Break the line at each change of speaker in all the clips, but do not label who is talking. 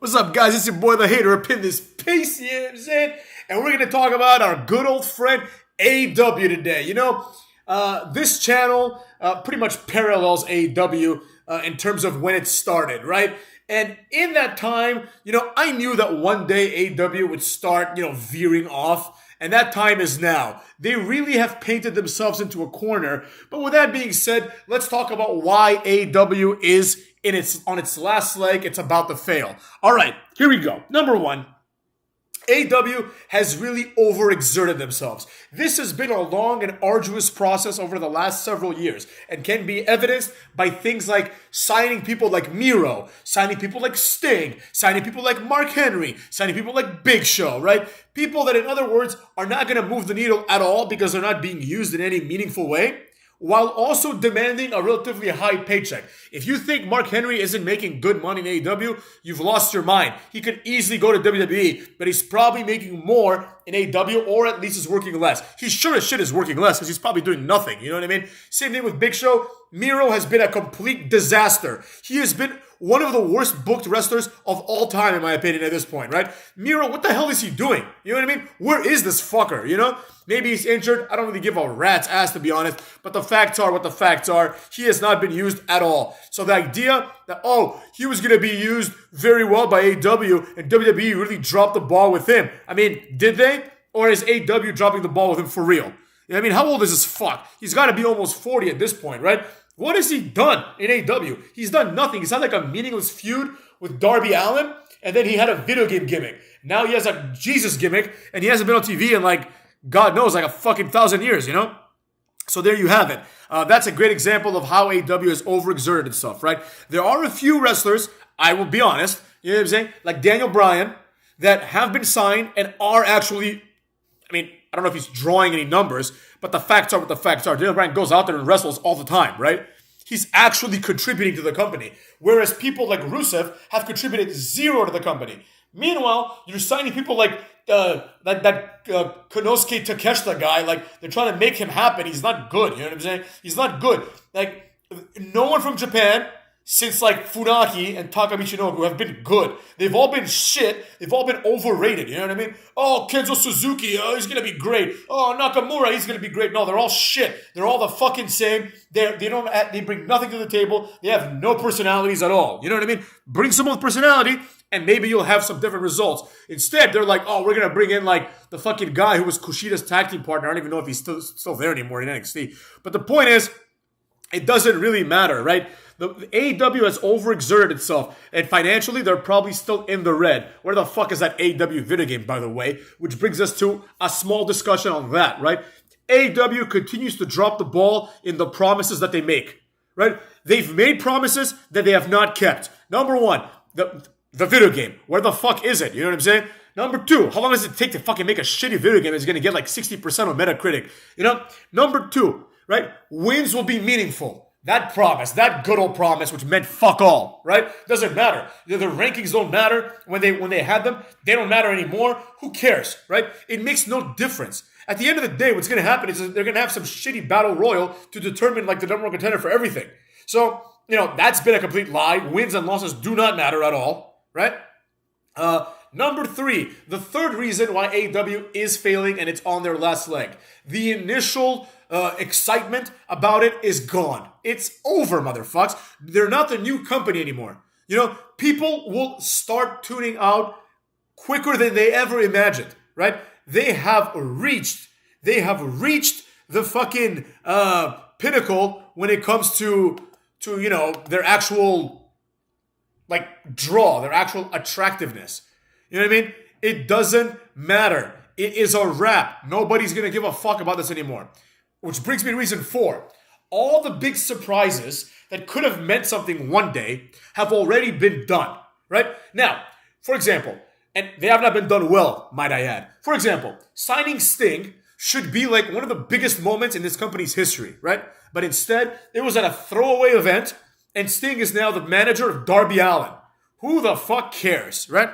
What's up, guys? It's your boy, the hater, up in this piece, you know what I'm saying? And we're going to talk about our good old friend, AEW today. You know, this channel pretty much parallels AEW in terms of when it started, right? And in that time, you know, I knew that one day AEW would start, you know, veering off. And that time is now. They really have painted themselves into a corner. But with that being said, let's talk about why AEW is on its last leg. It's about to fail. All right, here we go. Number one, AEW has really overexerted themselves. This has been a long and arduous process over the last several years and can be evidenced by things like signing people like Miro, signing people like Sting, signing people like Mark Henry, signing people like Big Show, right? People that, in other words, are not going to move the needle at all because they're not being used in any meaningful way, while also demanding a relatively high paycheck. If you think Mark Henry isn't making good money in AEW, you've lost your mind. He could easily go to WWE, but he's probably making more in AEW, or at least is working less. He sure as shit is working less because he's probably doing nothing, you know what I mean? Same thing with Big Show. Miro has been a complete disaster. He has been one of the worst booked wrestlers of all time, in my opinion, at this point, right? Miro, what the hell is he doing? You know what I mean? Where is this fucker, you know? Maybe he's injured. I don't really give a rat's ass, to be honest. But the facts are what the facts are. He has not been used at all. So the idea that, he was going to be used very well by AEW and WWE really dropped the ball with him. I mean, did they? Or is AEW dropping the ball with him for real? I mean, how old is this fuck? He's got to be almost 40 at this point, right? What has he done in AEW? He's done nothing. He's had like a meaningless feud with Darby Allin, and then he had a video game gimmick. Now he has a Jesus gimmick, and he hasn't been on TV in like, God knows, like a fucking 1,000 years, you know? So there you have it. That's a great example of how AEW has overexerted itself, right? There are a few wrestlers, I will be honest, you know what I'm saying? Like Daniel Bryan, that have been signed and are actually, I mean, I don't know if he's drawing any numbers, but the facts are what the facts are. Daniel Bryan goes out there and wrestles all the time, right? He's actually contributing to the company. Whereas people like Rusev have contributed zero to the company. Meanwhile, you're signing people like that Konosuke Takeshita guy, like they're trying to make him happen. He's not good, you know what I'm saying? He's not good. Like, no one from Japan since like Funaki and Taka Michinoku have been good. They've all been shit. They've all been overrated. You know what I mean? Oh, Kenzo Suzuki, he's going to be great. Oh, Nakamura, he's going to be great. No, they're all shit. They're all the fucking same. They bring nothing to the table. They have no personalities at all. You know what I mean? Bring someone with personality and maybe you'll have some different results. Instead, they're like, we're going to bring in like the fucking guy who was Kushida's tag team partner. I don't even know if he's still there anymore in NXT. But the point is, it doesn't really matter, right? The AEW has overexerted itself, and financially, they're probably still in the red. Where the fuck is that AEW video game, by the way? Which brings us to a small discussion on that, right? AEW continues to drop the ball in the promises that they make, right? They've made promises that they have not kept. Number one, the video game. Where the fuck is it? You know what I'm saying? Number two, how long does it take to fucking make a shitty video game that's going to get like 60% on Metacritic? You know? Number two, right? Wins will be meaningful. That promise, that good old promise, which meant fuck all, right? Doesn't matter. The rankings don't matter when they had them. They don't matter anymore. Who cares, right? It makes no difference. At the end of the day, what's going to happen is they're going to have some shitty battle royal to determine like the number one contender for everything. So, you know, that's been a complete lie. Wins and losses do not matter at all, right? Number three, the third reason why AEW is failing and it's on their last leg. The initial excitement about it is gone. It's over, motherfucks. They're not the new company anymore. You know, people will start tuning out quicker than they ever imagined, right? They have reached the fucking pinnacle when it comes to you know, their actual like draw, their actual attractiveness. You know what I mean? It doesn't matter. It is a wrap. Nobody's going to give a fuck about this anymore. Which brings me to reason 4. All the big surprises that could have meant something one day have already been done, right? Now, for example, and they have not been done well, might I add. For example, signing Sting should be like one of the biggest moments in this company's history, right? But instead, it was at a throwaway event, and Sting is now the manager of Darby Allin. Who the fuck cares, right?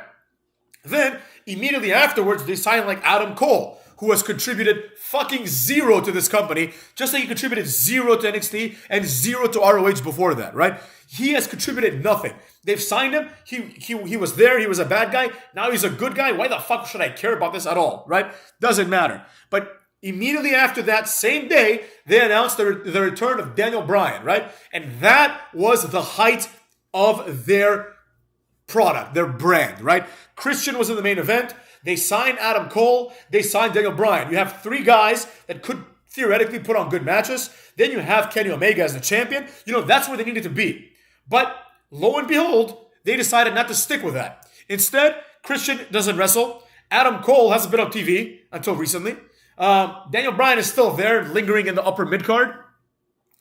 Then, immediately afterwards, they sign like Adam Cole, who has contributed fucking zero to this company, just like he contributed zero to NXT and zero to ROH before that, right? He has contributed nothing. They've signed him. He was there. He was a bad guy. Now he's a good guy. Why the fuck should I care about this at all, right? Doesn't matter. But immediately after that, same day, they announced the return of Daniel Bryan, right? And that was the height of their product, their brand, right? Christian was in the main event. They signed Adam Cole. They signed Daniel Bryan. You have three guys that could theoretically put on good matches. Then you have Kenny Omega as the champion. That's where they needed to be. But lo and behold, they decided not to stick with that. Instead, Christian doesn't wrestle. Adam Cole hasn't been on TV until recently. Daniel Bryan is still there, lingering in the upper mid-card.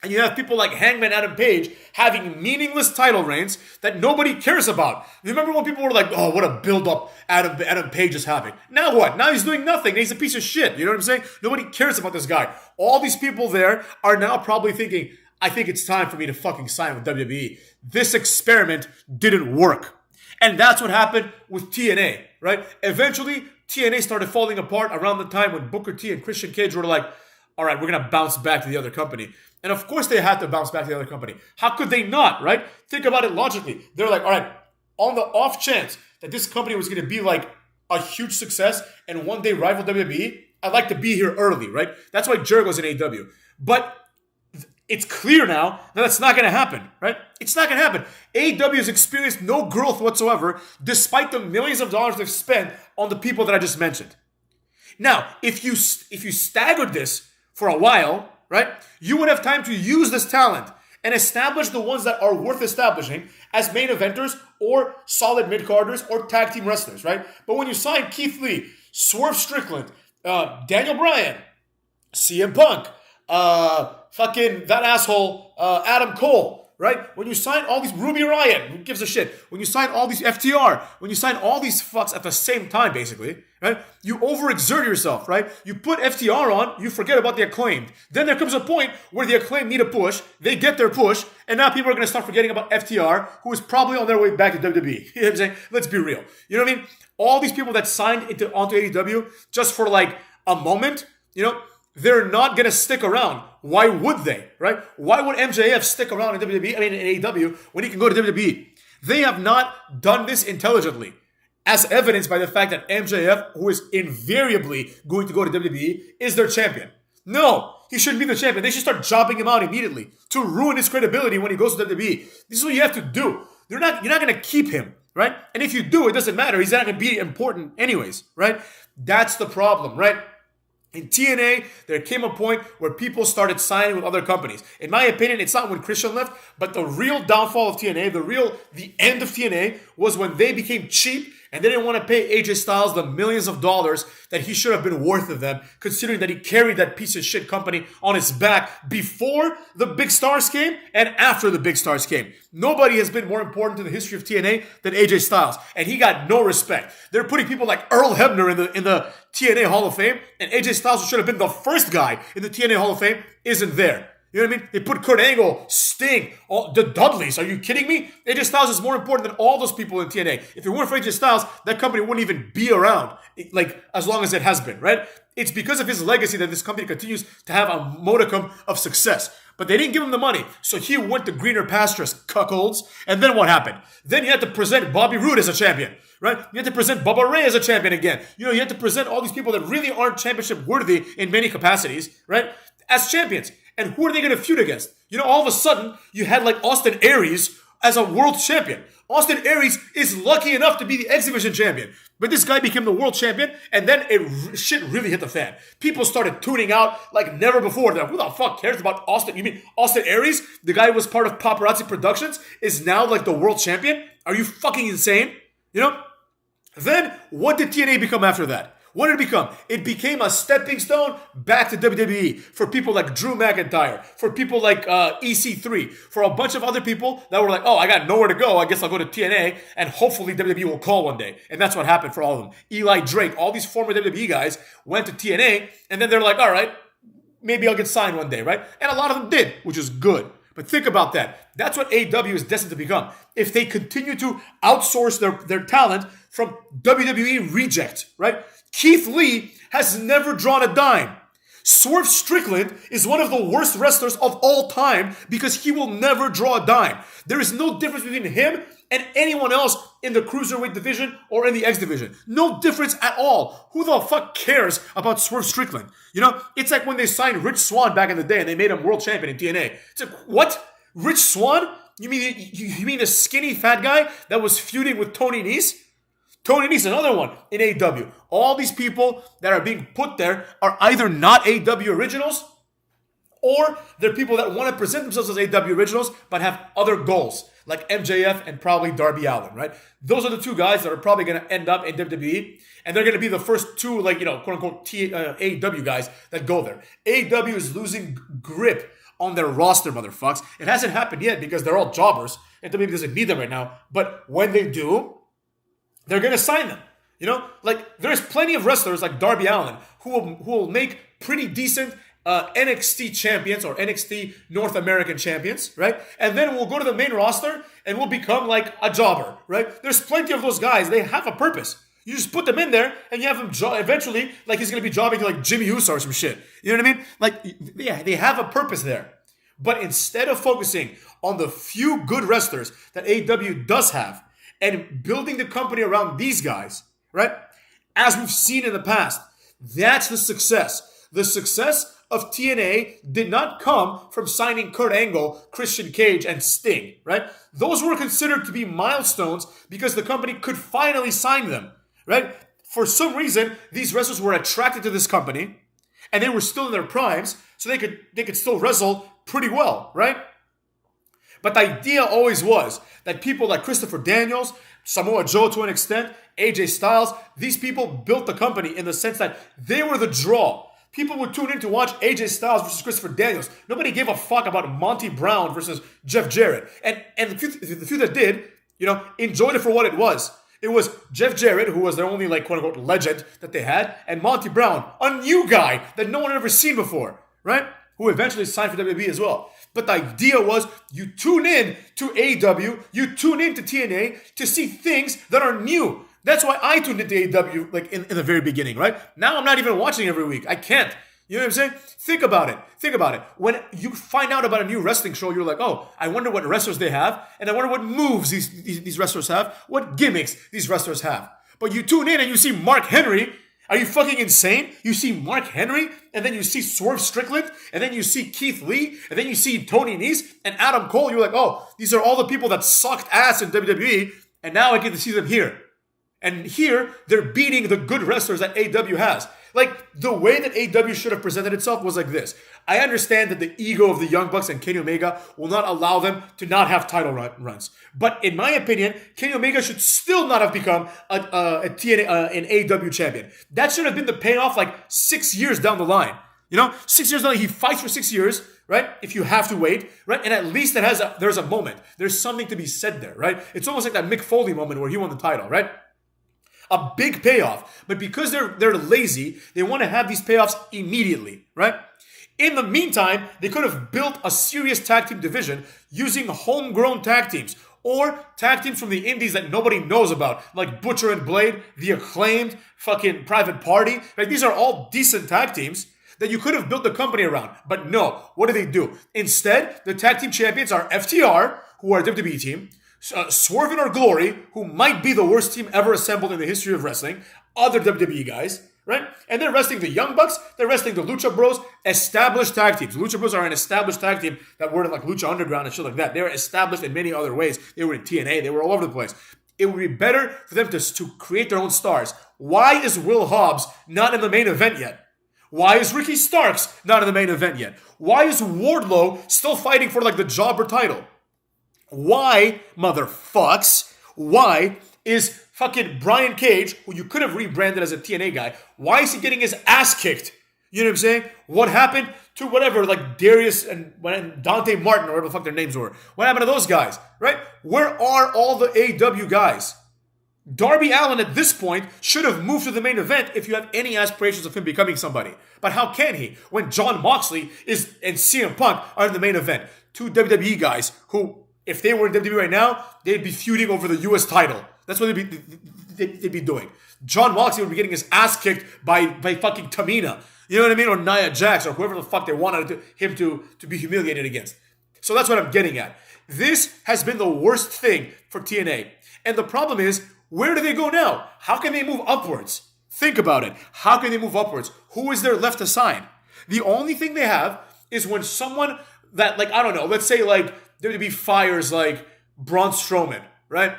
And you have people like Hangman Adam Page having meaningless title reigns that nobody cares about. Remember when people were like, oh, what a build-up Adam Page is having. Now what? Now he's doing nothing. He's a piece of shit. You know what I'm saying? Nobody cares about this guy. All these people there are now probably thinking, I think it's time for me to fucking sign with WWE. This experiment didn't work. And that's what happened with TNA, right? Eventually, TNA started falling apart around the time when Booker T and Christian Cage were like, all right, we're going to bounce back to the other company. And of course they had to bounce back to the other company. How could they not, right? Think about it logically. They're like, all right, on the off chance that this company was going to be like a huge success and one day rival WWE, I'd like to be here early, right? That's why Jericho's in AEW. But it's clear now that that's not going to happen, right? It's not going to happen. AEW has experienced no growth whatsoever despite the millions of dollars they've spent on the people that I just mentioned. Now, if you staggered this for a while, right, you would have time to use this talent and establish the ones that are worth establishing as main eventers or solid mid-carders or tag team wrestlers, right? But when you sign Keith Lee, Swerve Strickland, Daniel Bryan, CM Punk, fucking that asshole, Adam Cole, right? When you sign all these Ruby Riott, who gives a shit? When you sign all these FTR, when you sign all these fucks at the same time, basically, right? You overexert yourself, right? You put FTR on, you forget about the Acclaimed. Then there comes a point where the Acclaimed need a push, they get their push, and now people are going to start forgetting about FTR, who is probably on their way back to WWE. You know what I'm saying? Let's be real. You know what I mean? All these people that signed onto AEW just for like a moment, they're not going to stick around. Why would they, right? Why would MJF stick around in WWE, in AEW, when he can go to WWE? They have not done this intelligently, as evidenced by the fact that MJF, who is invariably going to go to WWE, is their champion. No, he shouldn't be the champion. They should start jobbing him out immediately to ruin his credibility when he goes to WWE. This is what you have to do. You're not going to keep him, right? And if you do, it doesn't matter. He's not going to be important anyways, right? That's the problem, right? In TNA, there came a point where people started signing with other companies. In my opinion, it's not when Christian left, but the real downfall of TNA, the end of TNA, was when they became cheap and they didn't want to pay AJ Styles the millions of dollars that he should have been worth of them, considering that he carried that piece of shit company on his back before the big stars came and after the big stars came. Nobody has been more important to the history of TNA than AJ Styles, and he got no respect. They're putting people like Earl Hebner in the TNA Hall of Fame, and AJ Styles, who should have been the first guy in the TNA Hall of Fame, isn't there. You know what I mean? They put Kurt Angle, Sting, the Dudleys. Are you kidding me? AJ Styles is more important than all those people in TNA. If it weren't for AJ Styles, that company wouldn't even be around, like, as long as it has been, right? It's because of his legacy that this company continues to have a modicum of success. But they didn't give him the money, so he went to greener pastures, cuckolds. And then what happened? Then you had to present Bobby Roode as a champion, right? You had to present Bubba Ray as a champion again. You had to present all these people that really aren't championship worthy in many capacities, right, as champions. And who are they going to feud against? All of a sudden, you had like Austin Aries as a world champion. Austin Aries is lucky enough to be the X Division champion. But this guy became the world champion, and then shit really hit the fan. People started tuning out like never before. They're like, who the fuck cares about Austin? You mean Austin Aries, the guy who was part of Paparazzi Productions, is now like the world champion? Are you fucking insane? Then, what did TNA become after that? What did it become? It became a stepping stone back to WWE for people like Drew McIntyre, for people like EC3, for a bunch of other people that were like, oh, I got nowhere to go. I guess I'll go to TNA, and hopefully WWE will call one day. And that's what happened for all of them. Eli Drake, all these former WWE guys went to TNA, and then they're like, all right, maybe I'll get signed one day, right? And a lot of them did, which is good. But think about that. That's what AEW is destined to become. If they continue to outsource their talent from WWE Reject, right? Keith Lee has never drawn a dime. Swerve Strickland is one of the worst wrestlers of all time because he will never draw a dime. There is no difference between him and anyone else in the Cruiserweight division or in the X division. No difference at all. Who the fuck cares about Swerve Strickland? You know, it's like when they signed Rich Swann back in the day and they made him world champion in TNA. It's like, what? Rich Swann? You mean the skinny fat guy that was feuding with Tony Nese? Tony Nese, another one in AEW. All these people that are being put there are either not AEW originals or they're people that want to present themselves as AEW originals but have other goals, like MJF and probably Darby Allin, right? Those are the two guys that are probably going to end up in WWE, and they're going to be the first two, like, you know, quote-unquote AEW guys that go there. AEW is losing grip on their roster, motherfucks. It hasn't happened yet because they're all jobbers, and WWE doesn't need them right now, but when they do, they're going to sign them. You know, like, there's plenty of wrestlers like Darby Allin who will make pretty decent NXT champions or NXT North American champions, right? And then we'll go to the main roster and we'll become like a jobber, right? There's plenty of those guys. They have a purpose. You just put them in there and you have them eventually, like, he's going to be jobbing to like Jimmy Uso or some shit. You know what I mean? Like, yeah, they have a purpose there. But instead of focusing on the few good wrestlers that AEW does have and building the company around these guys, right? As we've seen in the past, that's the success. The success of TNA did not come from signing Kurt Angle, Christian Cage, and Sting, right? Those were considered to be milestones because the company could finally sign them, right? For some reason, these wrestlers were attracted to this company, and they were still in their primes, so they could still wrestle pretty well, right? But the idea always was that people like Christopher Daniels, Samoa Joe to an extent, AJ Styles, these people built the company in the sense that they were the draw. People would tune in to watch AJ Styles versus Christopher Daniels. Nobody gave a fuck about Monty Brown versus Jeff Jarrett. And the few that did, you know, enjoyed it for what it was. It was Jeff Jarrett, who was their only, like, quote-unquote legend that they had, and Monty Brown, a new guy that no one had ever seen before, right? Who eventually signed for WWE as well. But the idea was you tune in to AEW, you tune in to TNA to see things that are new. That's why I tuned into AEW like in the very beginning, right? Now I'm not even watching every week. I can't. You know what I'm saying? Think about it. When you find out about a new wrestling show, you're like, oh, I wonder what wrestlers they have, and I wonder what moves these wrestlers have, what gimmicks these wrestlers have. But you tune in and you see Mark Henry. Are you fucking insane? You see Mark Henry, and then you see Swerve Strickland, and then you see Keith Lee, and then you see Tony Nese and Adam Cole. You're like, oh, these are all the people that sucked ass in WWE, and now I get to see them here. And here, they're beating the good wrestlers that AEW has. Like, the way that AEW should have presented itself was like this. I understand that the ego of the Young Bucks and Kenny Omega will not allow them to not have title runs. But in my opinion, Kenny Omega should still not have become an AEW champion. That should have been the payoff like 6 years down the line. You know, 6 years down, he fights for 6 years, right? If you have to wait, right? And at least there's a moment. There's something to be said there, right? It's almost like that Mick Foley moment where he won the title, right? A big payoff. But because they're lazy, they want to have these payoffs immediately, right? In the meantime, they could have built a serious tag team division using homegrown tag teams or tag teams from the indies that nobody knows about, like Butcher and Blade, The Acclaimed, fucking Private Party. Right? These are all decent tag teams that you could have built the company around. But no, what do? Instead, the tag team champions are FTR, who are a WWE team, Swerve in Our Glory, who might be the worst team ever assembled in the history of wrestling, other WWE guys, right? And they're wrestling the Young Bucks, they're wrestling the Lucha Bros, established tag teams. Lucha Bros are an established tag team that were in like Lucha Underground and shit like that. They were established in many other ways. They were in TNA, they were all over the place. It would be better for them to create their own stars. Why is Will Hobbs not in the main event yet? Why is Ricky Starks not in the main event yet? Why is Wardlow still fighting for like the jobber title? Why, motherfucks, why is fucking Brian Cage, who you could have rebranded as a TNA guy, why is he getting his ass kicked? You know what I'm saying? What happened to whatever, like Darius and Dante Martin, or whatever the fuck their names were? What happened to those guys, right? Where are all the AEW guys? Darby Allin at this point should have moved to the main event if you have any aspirations of him becoming somebody. But how can he when Jon Moxley and CM Punk are in the main event? Two WWE guys who, if they were in WWE right now, they'd be feuding over the US title. That's what they'd be doing. John Moxley would be getting his ass kicked by fucking Tamina. You know what I mean? Or Nia Jax or whoever the fuck they wanted him to be humiliated against. So that's what I'm getting at. This has been the worst thing for TNA. And the problem is, where do they go now? How can they move upwards? Think about it. How can they move upwards? Who is there left to sign? The only thing they have is when someone that, like, I don't know, let's say, like, WWE fires, like, Braun Strowman, right?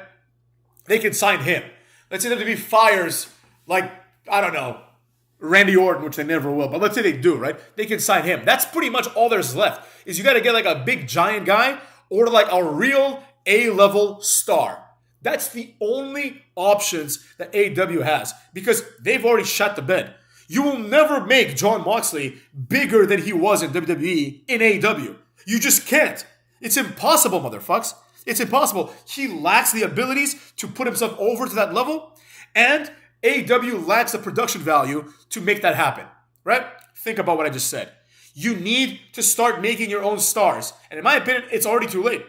They can sign him. Let's say WWE fires, like, I don't know, Randy Orton, which they never will, but let's say they do, right? They can sign him. That's pretty much all there's left, is you got to get, like, a big giant guy or, like, a real A-level star. That's the only options that AEW has, because they've already shut the bed. You will never make Jon Moxley bigger than he was in WWE in AEW. You just can't. It's impossible, motherfucks. It's impossible. He lacks the abilities to put himself over to that level, and AEW lacks the production value to make that happen, right? Think about what I just said. You need to start making your own stars. And in my opinion, it's already too late.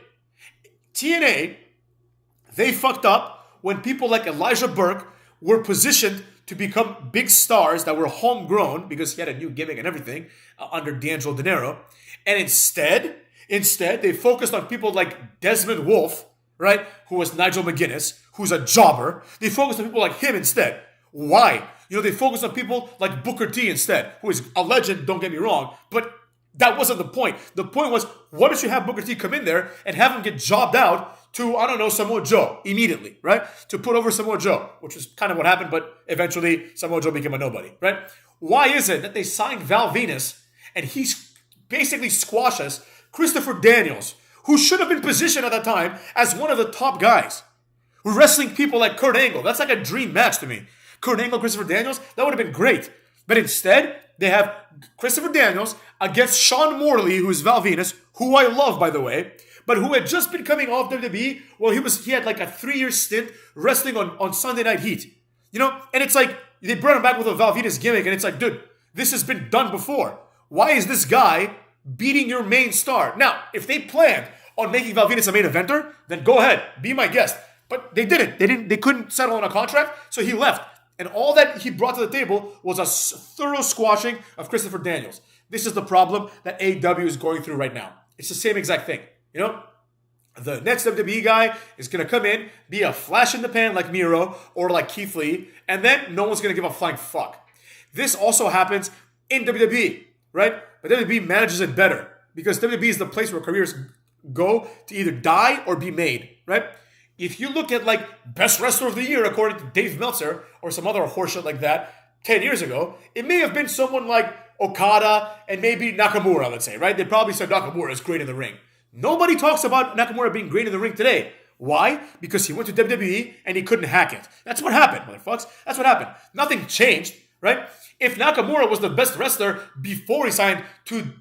TNA, they fucked up when people like Elijah Burke were positioned to become big stars that were homegrown because he had a new gimmick and everything under D'Angelo De Niro. And instead, they focused on people like Desmond Wolfe, right? Who was Nigel McGuinness, who's a jobber. They focused on people like him instead. Why? You know, they focused on people like Booker T instead, who is a legend, don't get me wrong, but that wasn't the point. The point was, why don't you have Booker T come in there and have him get jobbed out to, I don't know, Samoa Joe immediately, right? To put over Samoa Joe, which is kind of what happened, but eventually Samoa Joe became a nobody, right? Why is it that they signed Val Venus and he basically squashes Christopher Daniels, who should have been positioned at that time as one of the top guys? We're wrestling people like Kurt Angle. That's like a dream match to me. Kurt Angle, Christopher Daniels, that would have been great. But instead, they have Christopher Daniels against Sean Morley, who's Val Venus, who I love, by the way, but who had just been coming off WWE. Well, he had like a 3-year stint wrestling on Sunday Night Heat. You know? And it's like, they brought him back with a Val Venus gimmick, and it's like, dude, this has been done before. Why is this guy beating your main star? Now, if they planned on making Val Venus a main eventer, then go ahead, be my guest. But they didn't. They couldn't settle on a contract, so he left. And all that he brought to the table was a thorough squashing of Christopher Daniels. This is the problem that AEW is going through right now. It's the same exact thing. You know, the next WWE guy is going to come in, be a flash in the pan like Miro or like Keith Lee, and then no one's going to give a flying fuck. This also happens in WWE, right? But WWE manages it better because WWE is the place where careers go to either die or be made, right? If you look at like best wrestler of the year according to Dave Meltzer or some other horseshit like that 10 years ago, it may have been someone like Okada and maybe Nakamura, let's say, right? They probably said Nakamura is great in the ring. Nobody talks about Nakamura being great in the ring today. Why? Because he went to WWE and he couldn't hack it. That's what happened, motherfuckers. That's what happened. Nothing changed, right? If Nakamura was the best wrestler before he signed to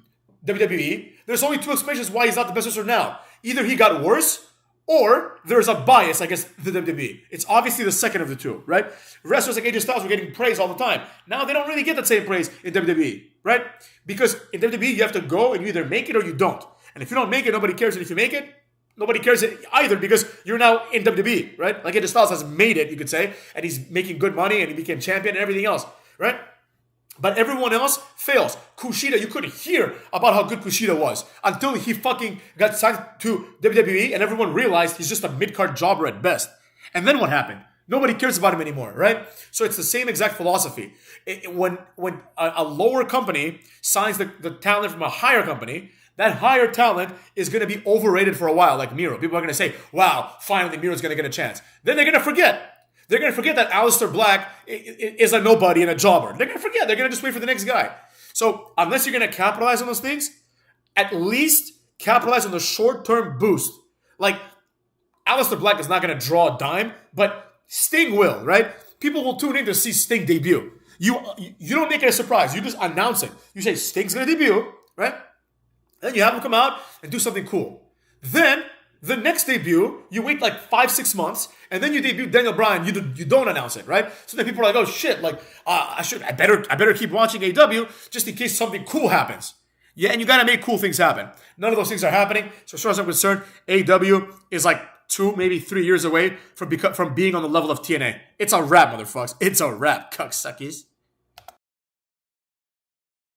WWE, there's only two explanations why he's not the best wrestler now. Either he got worse, or there's a bias against the WWE. It's obviously the second of the two, right? Wrestlers like AJ Styles were getting praise all the time. Now they don't really get that same praise in WWE, right? Because in WWE, you have to go and you either make it or you don't. And if you don't make it, nobody cares. And if you make it, nobody cares either because you're now in WWE, right? Like AJ Styles has made it, you could say, and he's making good money and he became champion and everything else, right? But everyone else fails. Kushida, you couldn't hear about how good Kushida was until he fucking got signed to WWE and everyone realized he's just a mid-card jobber at best. And then what happened? Nobody cares about him anymore, right? So it's the same exact philosophy. When a lower company signs the talent from a higher company, that higher talent is going to be overrated for a while, like Miro. People are going to say, wow, finally Miro's going to get a chance. Then they're going to forget. They're going to forget that Aleister Black is a nobody and a jobber. They're going to forget. They're going to just wait for the next guy. So unless you're going to capitalize on those things, at least capitalize on the short-term boost. Like, Aleister Black is not going to draw a dime, but Sting will, right? People will tune in to see Sting debut. You don't make it a surprise. You just announce it. You say Sting's going to debut, right? Then you have him come out and do something cool. Then the next debut, you wait like 5-6 months, and then you debut Daniel Bryan. You don't announce it, right? So then people are like, "Oh shit! Like I better keep watching AEW just in case something cool happens." Yeah, and you gotta make cool things happen. None of those things are happening. So as far as I'm concerned, AEW is like 2, maybe 3 years away from being on the level of TNA. It's a wrap, motherfuckers. It's a wrap, cucksuckers.